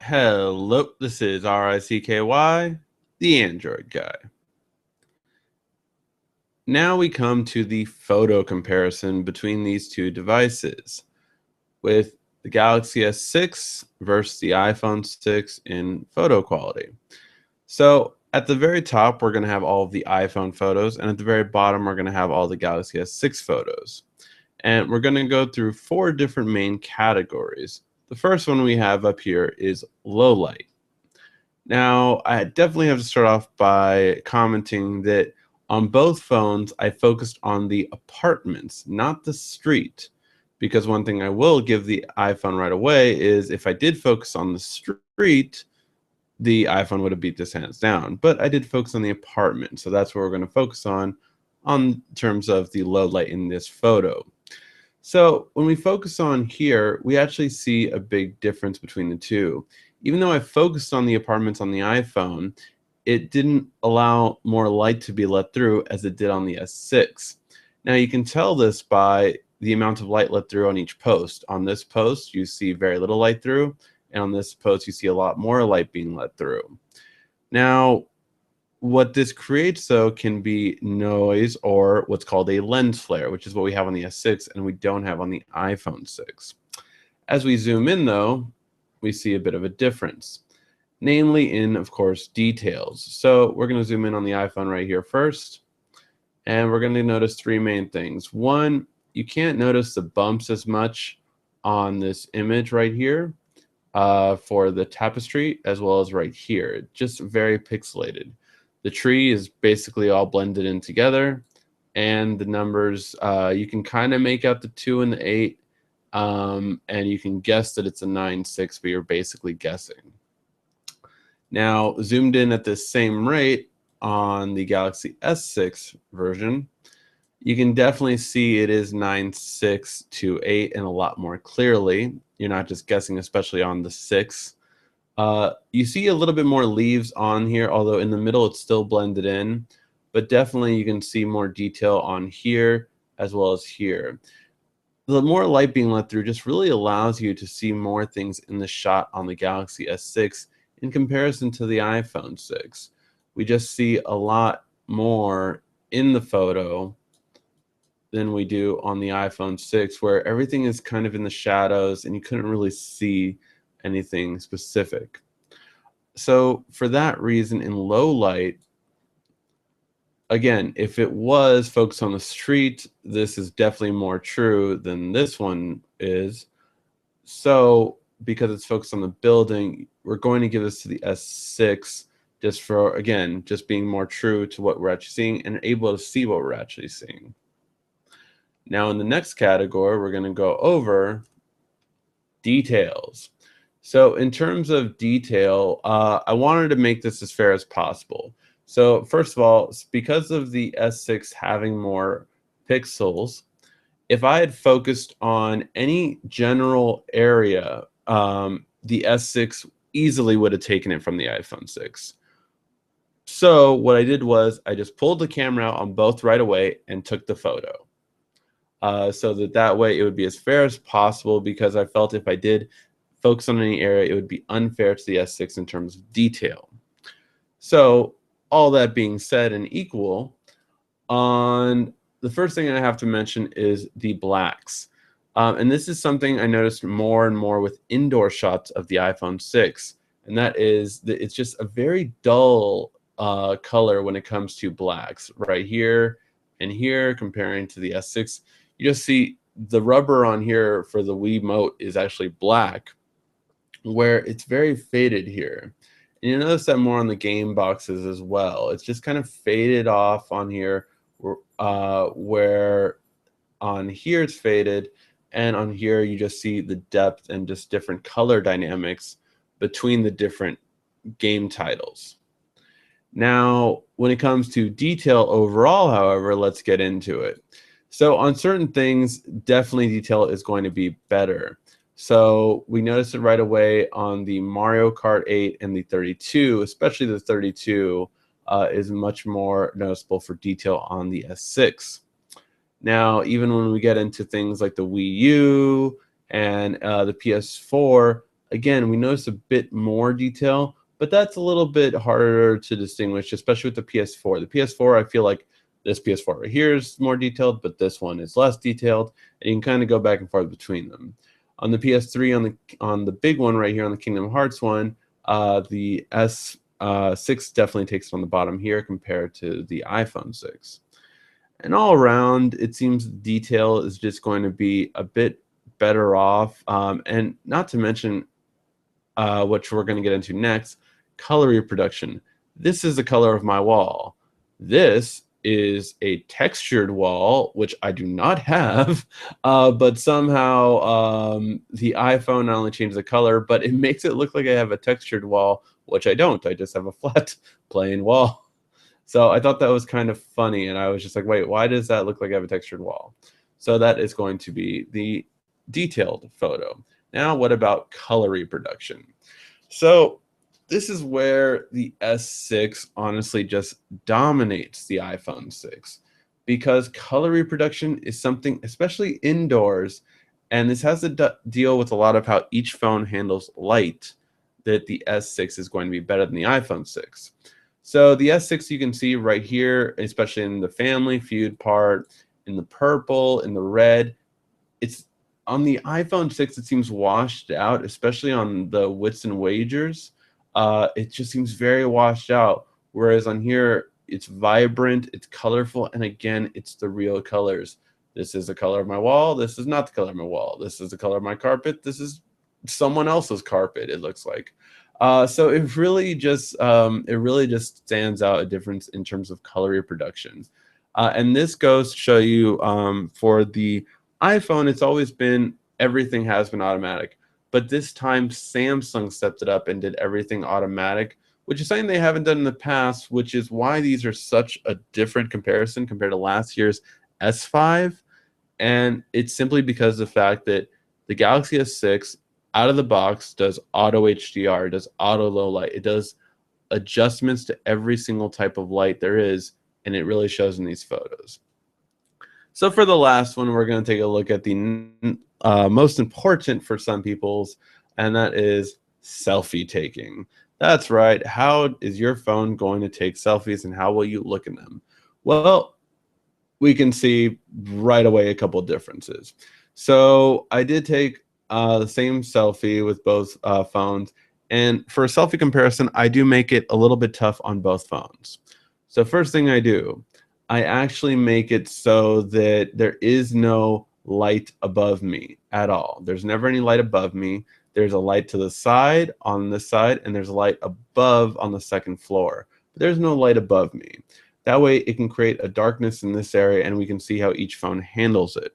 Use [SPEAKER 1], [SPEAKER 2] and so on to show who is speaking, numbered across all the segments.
[SPEAKER 1] Hello, this is RICKY, the Android guy. Now we come to the photo comparison between these two devices with the Galaxy S6 versus the iPhone 6 in photo quality. So at the very top, we're going to have all of the iPhone photos, and at the very bottom, we're going to have all the Galaxy S6 photos. And we're going to go through 4 different main categories. The first one we have up here is low light. Now, I definitely have to start off by commenting that on both phones, I focused on the apartments, not the street. Because one thing I will give the iPhone right away is if I did focus on the street, the iPhone would have beat this hands down. But I did focus on the apartment, so that's what we're going to focus on terms of the low light in this photo. So when we focus on here, we actually see a big difference between the two. Even though I focused on the apartments on the iPhone, it didn't allow more light to be let through as it did on the S6. Now you can tell this by the amount of light let through on each post. On this post, you see very little light through, and on this post, you see a lot more light being let through. Now, what this creates, though, can be noise or what's called a lens flare, which is what we have on the S6 and we don't have on the iPhone 6. As we zoom in, though, we see a bit of a difference, namely in, of course, details. So we're going to zoom in on the iPhone right here first, and we're going to notice 3 main things. One, you can't notice the bumps as much on this image right here for the tapestry, as well as right here. Just very pixelated. The tree is basically all blended in together, and the numbers, you can kind of make out the 2 and the 8, and you can guess that it's a 9.6, but you're basically guessing. Now, zoomed in at this same rate on the Galaxy S6 version, you can definitely see it is 9.6 to 8 and a lot more clearly. You're not just guessing, especially on the 6. You see a little bit more leaves on here, although in the middle it's still blended in, but definitely you can see more detail on here as well as here. The more light being let through just really allows you to see more things in the shot on the Galaxy S6 in comparison to the iPhone 6. We just see a lot more in the photo than we do on the iPhone 6, where everything is kind of in the shadows and you couldn't really see anything specific. So for that reason, in low light, again, if it was focused on the street, this is definitely more true than this one is. So because it's focused on the building, we're going to give this to the S6 just for, again, just being more true to what we're actually seeing and able to see what we're actually seeing. Now in the next category, we're going to go over details. So in terms of detail, I wanted to make this as fair as possible. So first of all, because of the S6 having more pixels, if I had focused on any general area, the S6 easily would have taken it from the iPhone 6. So what I did was I just pulled the camera out on both right away and took the photo. So that way it would be as fair as possible, because I felt if I did focus on any area, it would be unfair to the S6 in terms of detail. So all that being said and equal, on the first thing I have to mention is the blacks. And this is something I noticed more and more with indoor shots of the iPhone 6, and that is that it's just a very dull color when it comes to blacks. Right here and here, comparing to the S6, you just see the rubber on here for the Wiimote is actually black, where it's very faded here. And you notice that more on the game boxes as well. It's just kind of faded off on here, where on here it's faded, and on here you just see the depth and just different color dynamics between the different game titles. Now, when it comes to detail overall, however, let's get into it. So on certain things, definitely detail is going to be better. So we noticed it right away on the Mario Kart 8 and the 32, especially the 32 is much more noticeable for detail on the S6. Now, even when we get into things like the Wii U and the PS4, Again, we notice a bit more detail, but that's a little bit harder to distinguish, especially with the PS4. The PS4, I feel like this PS4 right here is more detailed, but this one is less detailed, and you can kind of go back and forth between them. On the PS3, on the big one right here, on the Kingdom Hearts one, the S6 definitely takes it on the bottom here compared to the iPhone 6. And all around, it seems detail is just going to be a bit better off, and not to mention which we're going to get into next, color reproduction. This is the color of my wall. This is a textured wall, which I do not have, but somehow the iPhone not only changed the color, but it makes it look like I have a textured wall, which I don't. I just have a flat, plain wall. So I thought that was kind of funny, and I was just like, wait, why does that look like I have a textured wall? So that is going to be the detailed photo. Now, what about color reproduction? So this is where the S6 honestly just dominates the iPhone 6 because color reproduction is something, especially indoors, and this has to deal with a lot of how each phone handles light, that the S6 is going to be better than the iPhone 6. So the S6 you can see right here, especially in the family feud part, in the purple, in the red, it's on the iPhone 6, it seems washed out, especially on the wits and wagers. It just seems very washed out. Whereas on here, it's vibrant, it's colorful, and again, it's the real colors. This is the color of my wall. This is not the color of my wall. This is the color of my carpet. This is someone else's carpet, it looks like. So it really just stands out a difference in terms of color reproduction. And this goes to show you for the iPhone, it's always been everything has been automatic. But this time, Samsung stepped it up and did everything automatic, which is something they haven't done in the past, which is why these are such a different comparison compared to last year's S5. And it's simply because of the fact that the Galaxy S6 out of the box does auto HDR, does auto low light, it does adjustments to every single type of light there is, and it really shows in these photos. So for the last one, we're going to take a look at the most important for some people's, and that is selfie taking. That's right. How is your phone going to take selfies, and how will you look in them? Well, we can see right away a couple of differences. So I did take the same selfie with both phones, and for a selfie comparison, I do make it a little bit tough on both phones. So first thing I do, I actually make it so that there is no light above me at all. There's never any light above me. There's a light to the side, on this side, and there's a light above on the second floor. But there's no light above me. That way it can create a darkness in this area, and we can see how each phone handles it.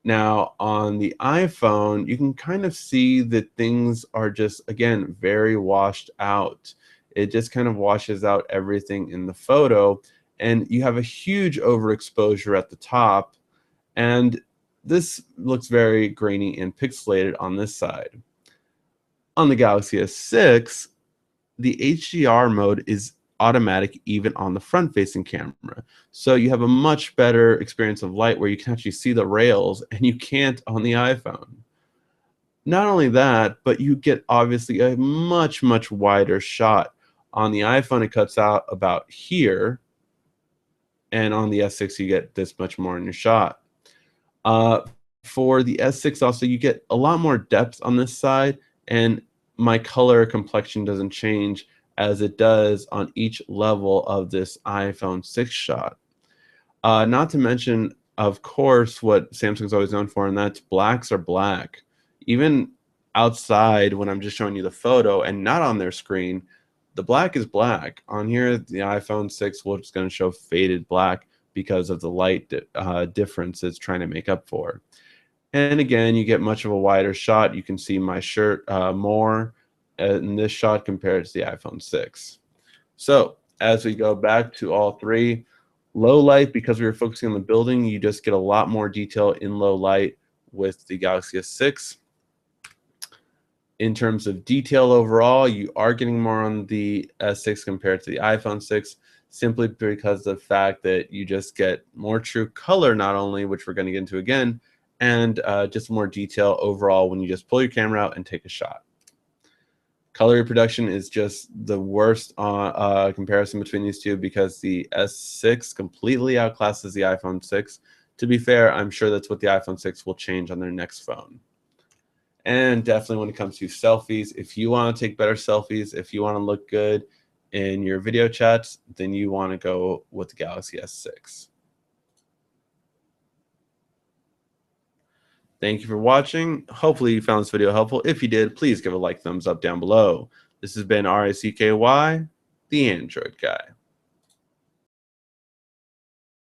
[SPEAKER 1] Now, on the iPhone, you can kind of see that things are just, again, very washed out. It just kind of washes out everything in the photo, and you have a huge overexposure at the top, and this looks very grainy and pixelated on this side. On the Galaxy S6, the HDR mode is automatic even on the front-facing camera. So you have a much better experience of light where you can actually see the rails, and you can't on the iPhone. Not only that, but you get obviously a much, much wider shot. On the iPhone, it cuts out about here, and on the S6, you get this much more in your shot. Uh, for the S6 also, you get a lot more depth on this side, and my color complexion doesn't change as it does on each level of this iPhone 6 shot. Not to mention, of course, what Samsung's always known for, and that's blacks are black. Even outside, when I'm just showing you the photo and not on their screen, the black is black. On here, the iPhone 6 will just going to show faded black because of the light difference it's trying to make up for. And again, you get much of a wider shot. You can see my shirt more in this shot compared to the iPhone 6. So as we go back to all three, low light, because we were focusing on the building, you just get a lot more detail in low light with the Galaxy S6. In terms of detail overall, you are getting more on the S6 compared to the iPhone 6, simply because of the fact that you just get more true color, not only, which we're going to get into again, and just more detail overall when you just pull your camera out and take a shot. Color reproduction is just the worst comparison between these two because the S6 completely outclasses the iPhone 6. To be fair, I'm sure that's what the iPhone 6 will change on their next phone. And definitely when it comes to selfies, if you want to take better selfies, if you want to look good in your video chats, then you want to go with the Galaxy S6. Thank you for watching. Hopefully you found this video helpful. If you did, please give a like, thumbs up down below. This has been RICKY, the Android Guy.